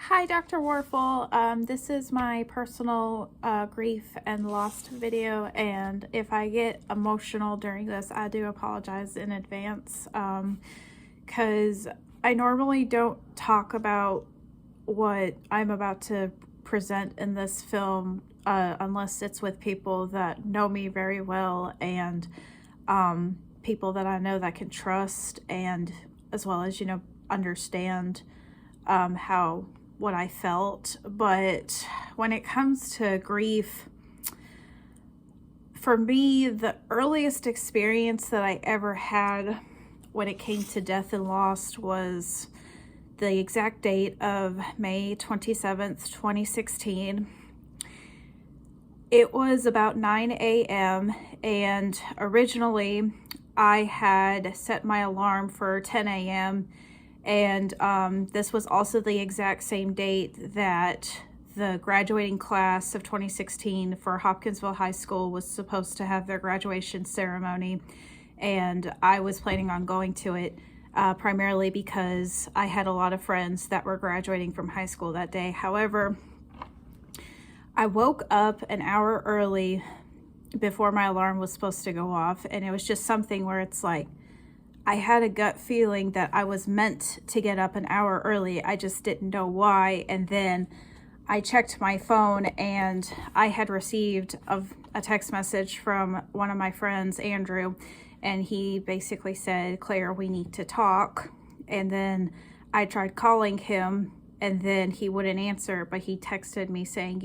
Hi, Dr. Warfel. This is my personal grief and loss video, and if I get emotional during this, I do apologize in advance, because I normally don't talk about what I'm about to present in this film unless it's with people that know me very well and people that I know that I can trust, and as well as, understand how what I felt. But when it comes to grief, for me, the earliest experience that I ever had when it came to death and loss was the exact date of May 27th, 2016. It was about 9 a.m. and originally I had set my alarm for 10 a.m. And this was also the exact same date that the graduating class of 2016 for Hopkinsville High School was supposed to have their graduation ceremony. And I was planning on going to it primarily because I had a lot of friends that were graduating from high school that day. However, I woke up an hour early before my alarm was supposed to go off, and it was just something where it's like, I had a gut feeling that I was meant to get up an hour early. I just didn't know why. And then I checked my phone and I had received a text message from one of my friends, Andrew, and he basically said, "Claire, we need to talk." And then I tried calling him and then he wouldn't answer, but he texted me saying,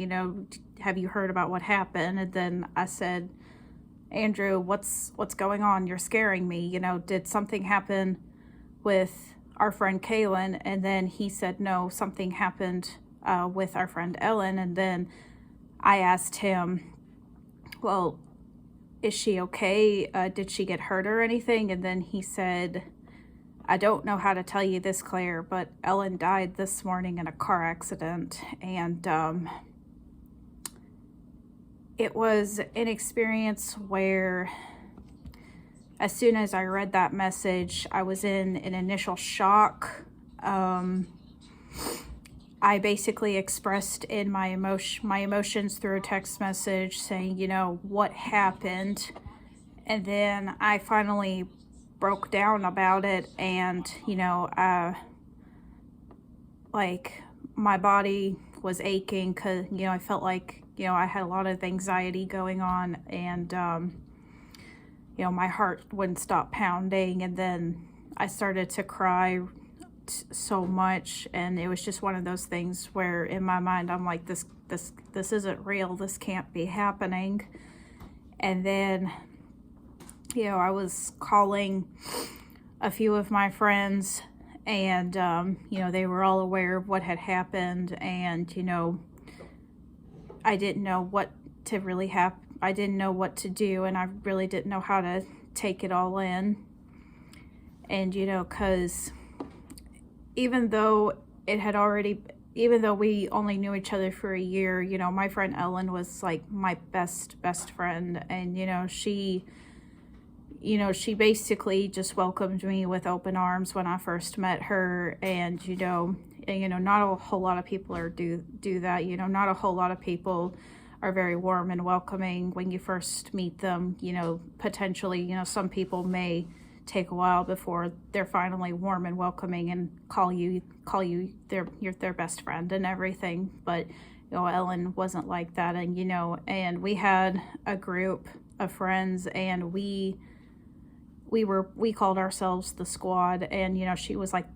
"Have you heard about what happened?" And then I said, "Andrew, what's going on? You're scaring me. Did something happen with our friend Kaylin?" And then he said, "No, something happened with our friend Ellen." And then I asked him, "Well, is she okay? Did she get hurt or anything?" And then he said, "I don't know how to tell you this, Claire, but Ellen died this morning in a car accident." And it was an experience where as soon as I read that message, I was in an initial shock. I basically expressed in my emotions through a text message saying, what happened? And then I finally broke down about it, and, like, my body was aching because, I felt like, I had a lot of anxiety going on, and, my heart wouldn't stop pounding. And then I started to cry so much, and it was just one of those things where in my mind, I'm like, this isn't real. This can't be happening. And then, I was calling a few of my friends, and, they were all aware of what had happened, and, I didn't know what to really happen. I didn't know what to do, and I really didn't know how to take it all in. And, because even though we only knew each other for a year, my friend Ellen was like my best friend. And, she basically just welcomed me with open arms when I first met her. And, not a whole lot of people do that. Not a whole lot of people are very warm and welcoming when you first meet them. Potentially, some people may take a while before they're finally warm and welcoming and call you their best friend and everything. But Ellen wasn't like that. And and we had a group of friends, and we called ourselves the squad. And she was like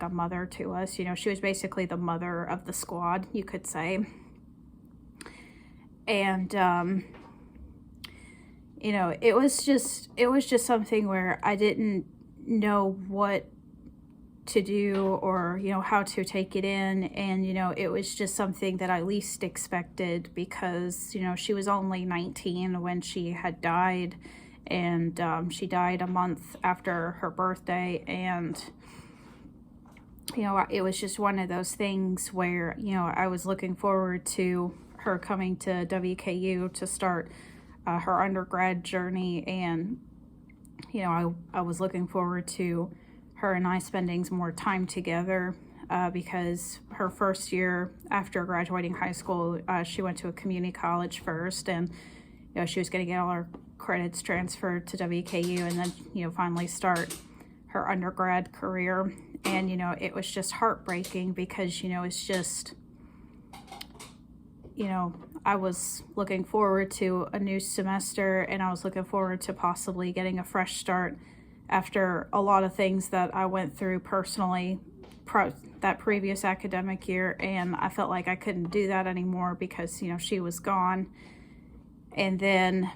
a mother to us. She was basically the mother of the squad, you could say. And it was just something where I didn't know what to do or how to take it in. And it was just something that I least expected, because she was only 19 when she had died, and she died a month after her birthday. And it was just one of those things where I was looking forward to her coming to WKU to start her undergrad journey, and I was looking forward to her and I spending more time together. because her first year after graduating high school, she went to a community college first, and she was going to get all her credits transferred to WKU, and then finally start her undergrad career. And it was just heartbreaking because it's just I was looking forward to a new semester, and I was looking forward to possibly getting a fresh start after a lot of things that I went through personally that previous academic year, and I felt like I couldn't do that anymore because she was gone. And then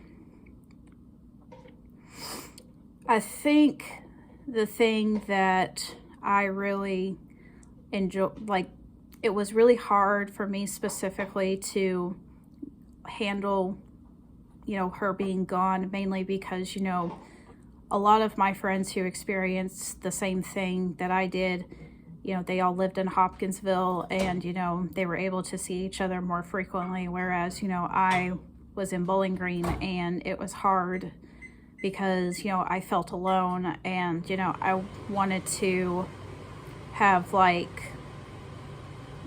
I think the thing that I really enjoy, like, it was really hard for me specifically to handle her being gone, mainly because a lot of my friends who experienced the same thing that I did, they all lived in Hopkinsville, and they were able to see each other more frequently, whereas I was in Bowling Green, and it was hard because I felt alone, and I wanted to have like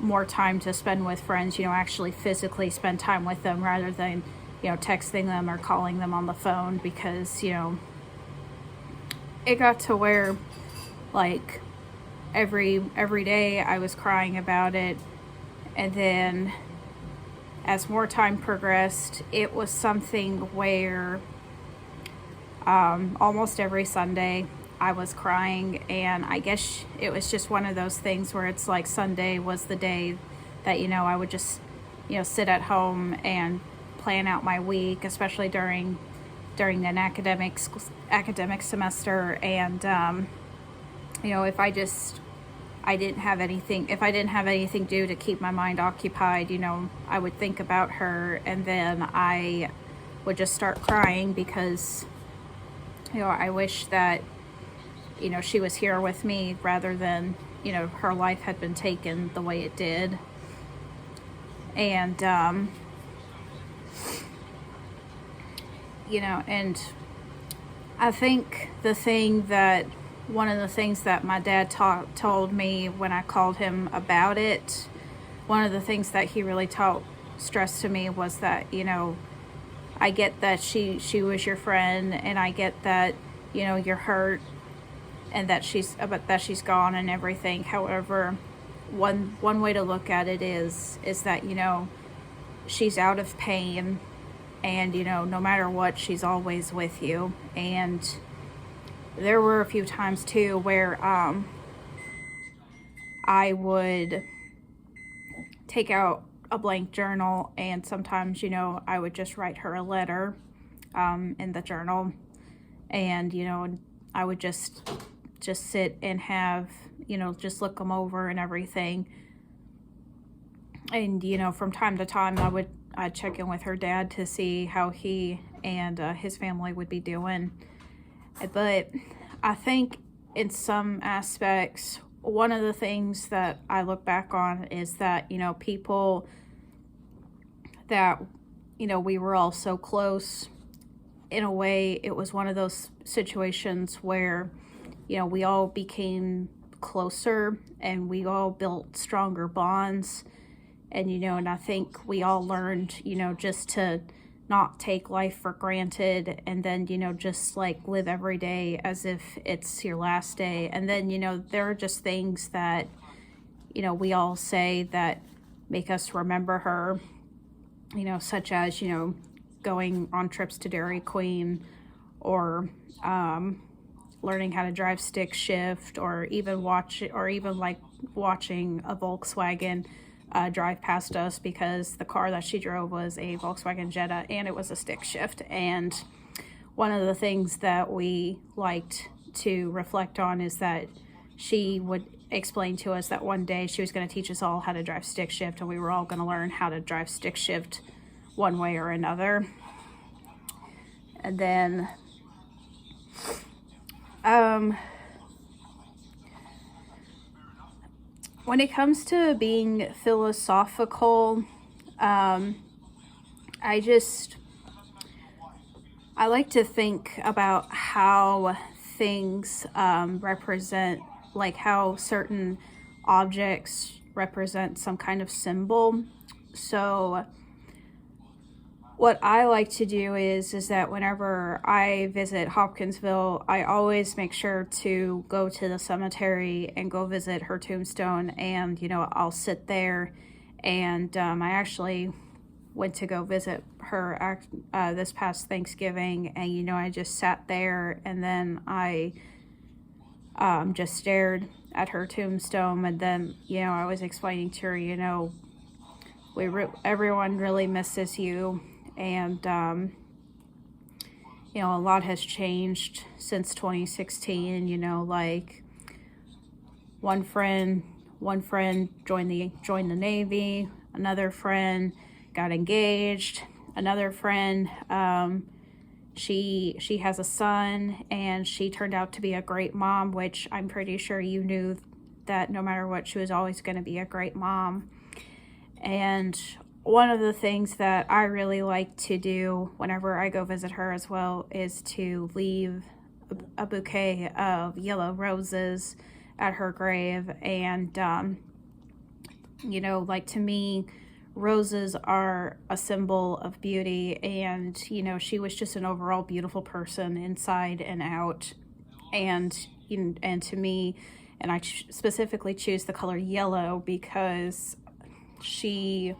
more time to spend with friends, actually physically spend time with them rather than texting them or calling them on the phone, because it got to where like every day I was crying about it. And then as more time progressed, it was something where almost every Sunday I was crying, and I guess it was just one of those things where it's like Sunday was the day that I would just sit at home and plan out my week, especially during an academic semester. And if I didn't have anything due to keep my mind occupied, I would think about her, and then I would just start crying because I wish that she was here with me rather than her life had been taken the way it did. And and I think one of the things that my dad told me when I called him about it, one of the things that he really stressed to me was that I get that she was your friend, and I get that you're hurt and that she's gone and everything. However, one way to look at it is that she's out of pain, and no matter what, she's always with you. And there were a few times too where I would take out a blank journal, and sometimes I would just write her a letter in the journal, and I would just sit and have just look them over and everything. And from time to time I'd check in with her dad to see how he and his family would be doing. But I think in some aspects, one of the things that I look back on is that people that we were all so close. In a way, it was one of those situations where we all became closer, and we all built stronger bonds. And and I think we all learned just to not take life for granted, and then just like live every day as if it's your last day. And then there are just things that we all say that make us remember her, such as going on trips to Dairy Queen, or learning how to drive stick shift, or even watching a Volkswagen drive past us, because the car that she drove was a Volkswagen Jetta, and it was a stick shift. And one of the things that we liked to reflect on is that she would explain to us that one day she was going to teach us all how to drive stick shift, and we were all going to learn how to drive stick shift one way or another. And then when it comes to being philosophical, I like to think about how things represent, like how certain objects represent some kind of symbol. So what I like to do is that whenever I visit Hopkinsville, I always make sure to go to the cemetery and go visit her tombstone, and I'll sit there. And I actually went to go visit her this past Thanksgiving, and I just sat there, and then I just stared at her tombstone, and then I was explaining to her, everyone really misses you, and a lot has changed since 2016. Like one friend joined the Navy, another friend got engaged, another friend she has a son, and she turned out to be a great mom, which I'm pretty sure you knew that no matter what, she was always going to be a great mom. And one of the things that I really like to do whenever I go visit her as well is to leave a bouquet of yellow roses at her grave. And like, to me, roses are a symbol of beauty, and she was just an overall beautiful person inside and out. And to me, and I specifically choose the color yellow because she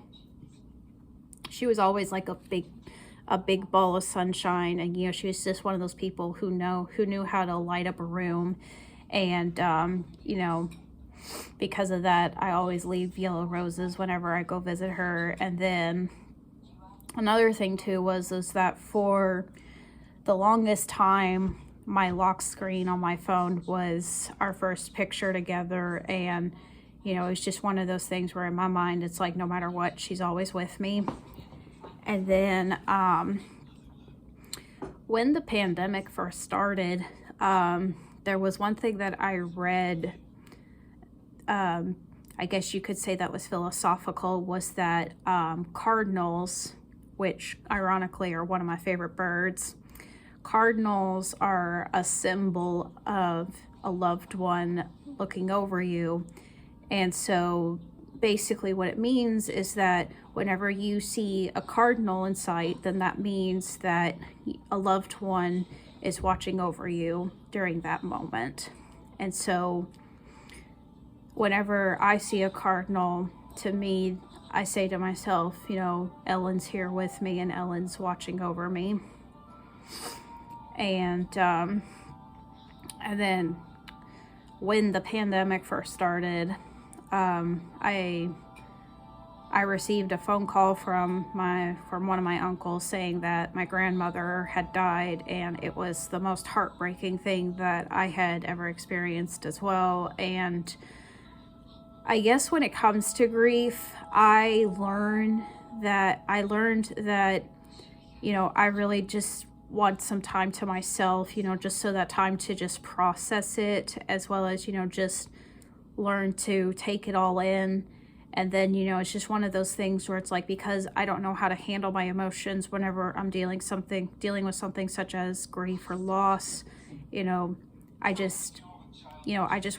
was always like a big ball of sunshine, and she was just one of those people who knew how to light up a room. And because of that, I always leave yellow roses whenever I go visit her. And then another thing too is that for the longest time, my lock screen on my phone was our first picture together. And it was just one of those things where in my mind, it's like, no matter what, she's always with me. And then when the pandemic first started, there was one thing that I read, I guess you could say that was philosophical, was that cardinals, which ironically are one of my favorite birds, cardinals are a symbol of a loved one looking over you. And so basically what it means is that whenever you see a cardinal in sight, then that means that a loved one is watching over you during that moment. And so whenever I see a cardinal, to me, I say to myself, Ellen's here with me, and Ellen's watching over me. And then when the pandemic first started, I received a phone call from one of my uncles saying that my grandmother had died, and it was the most heartbreaking thing that I had ever experienced as well. And I guess when it comes to grief, I learned that I really just want some time to myself, just so that time to just process it, as well as, just learn to take it all in. And then, it's just one of those things where it's like, because I don't know how to handle my emotions whenever I'm dealing with something such as grief or loss, I just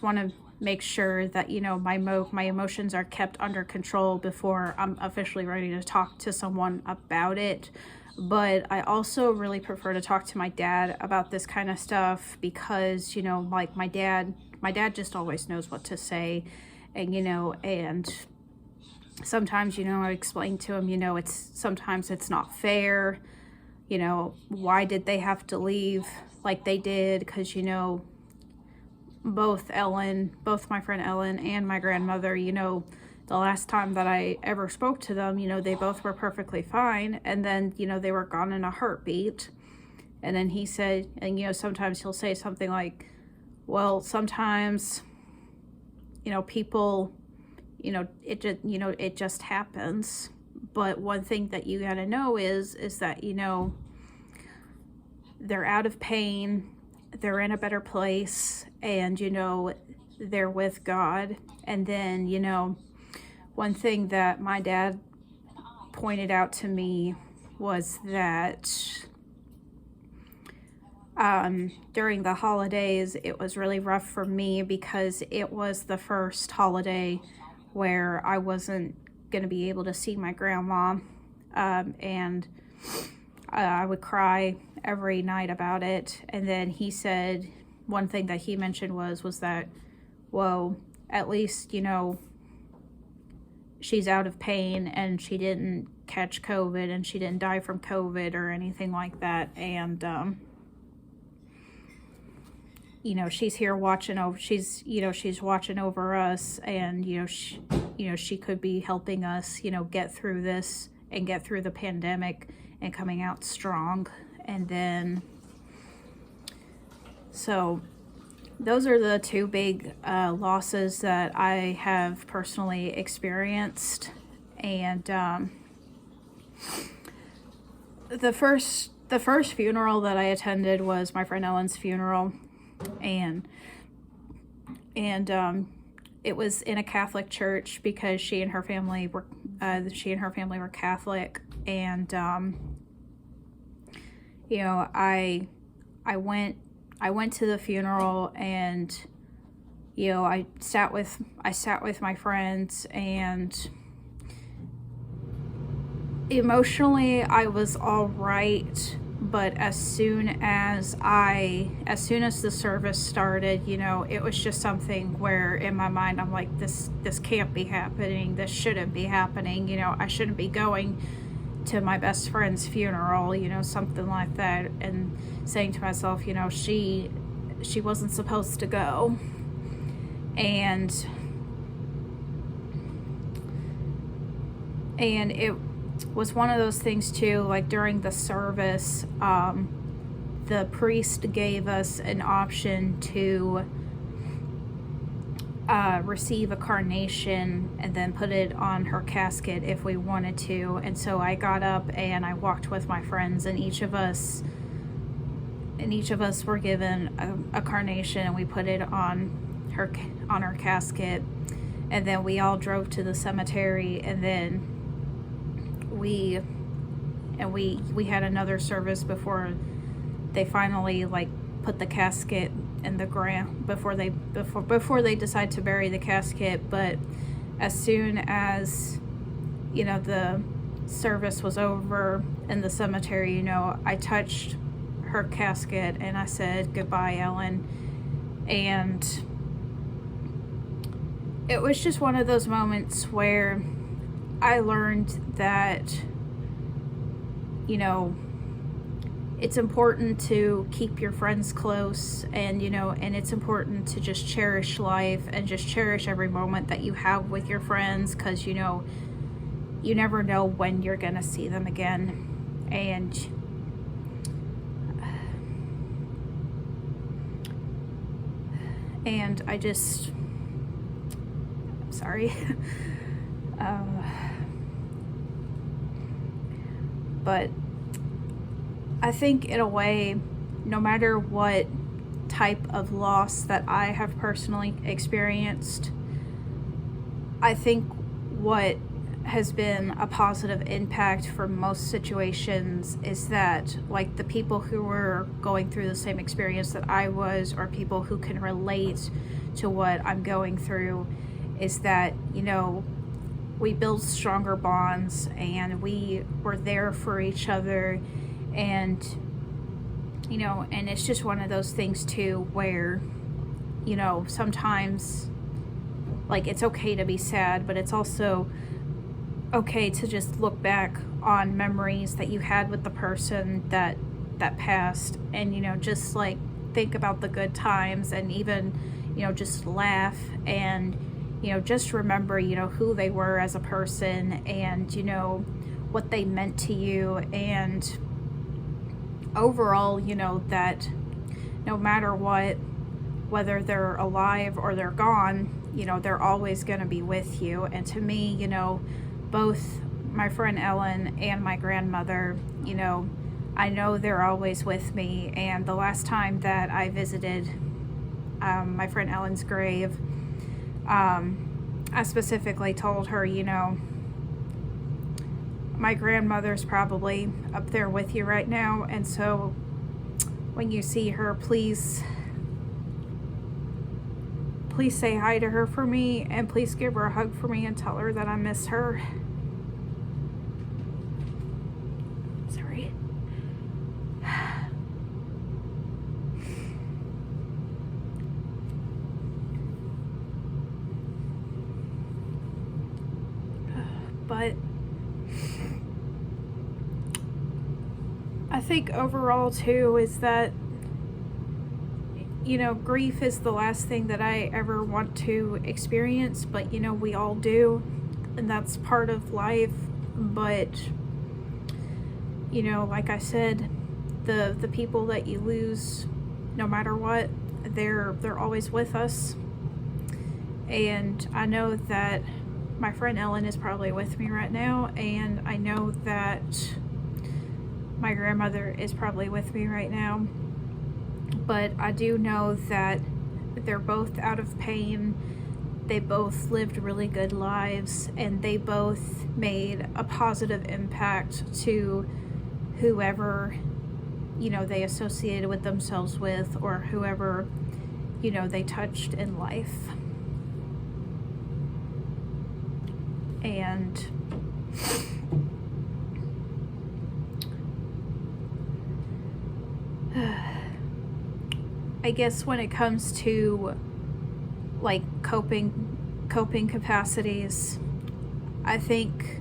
want to make sure that, my emotions are kept under control before I'm officially ready to talk to someone about it. But I also really prefer to talk to my dad about this kind of stuff because, like my dad just always knows what to say. And, and sometimes, I explain to him, sometimes it's not fair. Why did they have to leave like they did? Because, both my friend Ellen and my grandmother, the last time that I ever spoke to them, they both were perfectly fine. And then, they were gone in a heartbeat. And then he said, and, sometimes he'll say something like, well, sometimes, people, it just happens. But one thing that you got to know is that, they're out of pain, they're in a better place, and, they're with God. And then, one thing that my dad pointed out to me was that during the holidays, it was really rough for me because it was the first holiday where I wasn't going to be able to see my grandma. And I would cry every night about it. And then he said, one thing that he mentioned was that, well, at least, she's out of pain and she didn't catch COVID and she didn't die from COVID or anything like that. And, she's here watching over, she's watching over us, and, she could be helping us, get through this and get through the pandemic and coming out strong. And then, so those are the two big losses that I have personally experienced. And the first funeral that I attended was my friend Ellen's funeral, and it was in a Catholic church because she and her family were Catholic. And I went to the funeral, and I sat with my friends, and emotionally I was all right. But as soon as the service started, it was just something where in my mind I'm like, this can't be happening. This shouldn't be happening. I shouldn't be going to my best friend's funeral, something like that. And saying to myself, she wasn't supposed to go. And it was one of those things too, like during the service, the priest gave us an option to receive a carnation and then put it on her casket if we wanted to. And so I got up and I walked with my friends, and each of us were given a carnation, and we put it on her casket. And then we all drove to the cemetery, and then we had another service before they finally put the casket in the ground, before they decide to bury the casket. But as soon as the service was over in the cemetery, I touched her casket and I said, "Goodbye, Ellen." And it was just one of those moments where I learned that, it's important to keep your friends close, and, and it's important to just cherish life and just cherish every moment that you have with your friends, because, you never know when you're going to see them again. And I just, I'm sorry. But I think in a way, no matter what type of loss that I have personally experienced, I think what has been a positive impact for most situations is that, the people who were going through the same experience that I was, or people who can relate to what I'm going through, is that, we build stronger bonds, and we were there for each other. And, and it's just one of those things too, where, sometimes, it's okay to be sad, but it's also okay to just look back on memories that you had with the person that passed, and, just think about the good times, and even, just laugh, and, just remember, who they were as a person, and, what they meant to you. And overall, that no matter what, whether they're alive or they're gone, they're always going to be with you. And to me, both my friend Ellen and my grandmother, I know they're always with me. And the last time that I visited my friend Ellen's grave, I specifically told her, my grandmother's probably up there with you right now. And so when you see her, please say hi to her for me, and please give her a hug for me and tell her that I miss her. Sorry. But I think overall too is that, you know, grief is the last thing that I ever want to experience, but you know, we all do, and that's part of life. But you know, like I said, the people that you lose, no matter what, they're always with us. And I know that my friend Ellen is probably with me right now, and I know that my grandmother is probably with me right now. But I do know that they're both out of pain. They both lived really good lives, and they both made a positive impact to whoever, you know, they associated with themselves with, or whoever, you know, they touched in life. And I guess when it comes to like coping capacities, I think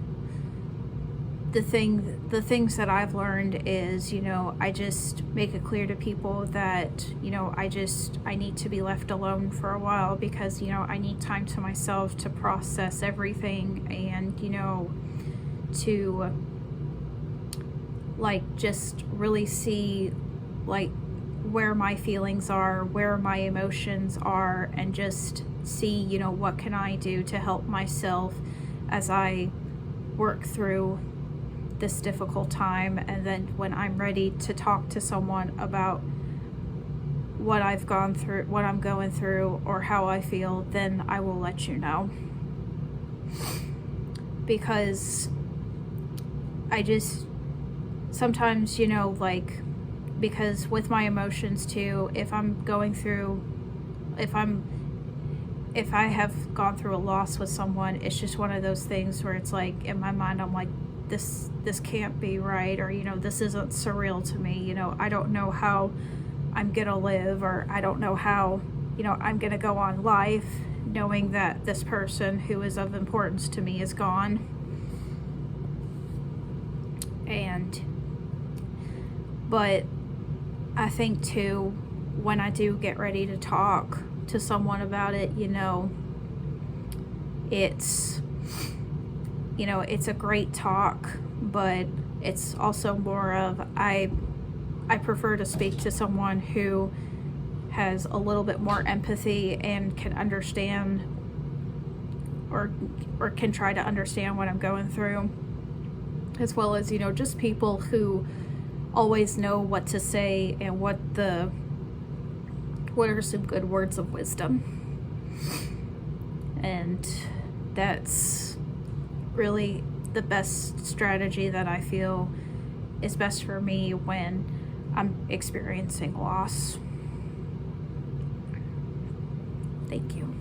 the things that I've learned is, you know, I just make it clear to people that, you know, I need to be left alone for a while, because, you know, I need time to myself to process everything, and, you know, to like just really see like where my feelings are, where my emotions are, and just see, you know, what can I do to help myself as I work through this difficult time. And then when I'm ready to talk to someone about what I've gone through, what I'm going through, or how I feel, then I will let you know. Because I just sometimes, you know, like, because with my emotions too, if I have gone through a loss with someone, it's just one of those things where it's like, in my mind, I'm like, this can't be right, or, you know, this isn't surreal to me, you know, I don't know how I'm gonna live, or I don't know how, you know, I'm gonna go on life knowing that this person who is of importance to me is gone. But I think too, when I do get ready to talk to someone about it, you know, it's a great talk, but it's also more of, I prefer to speak to someone who has a little bit more empathy and can understand, or can try to understand what I'm going through, as well as, you know, just people who always know what to say and what are some good words of wisdom. And that's really the best strategy that I feel is best for me when I'm experiencing loss. Thank you.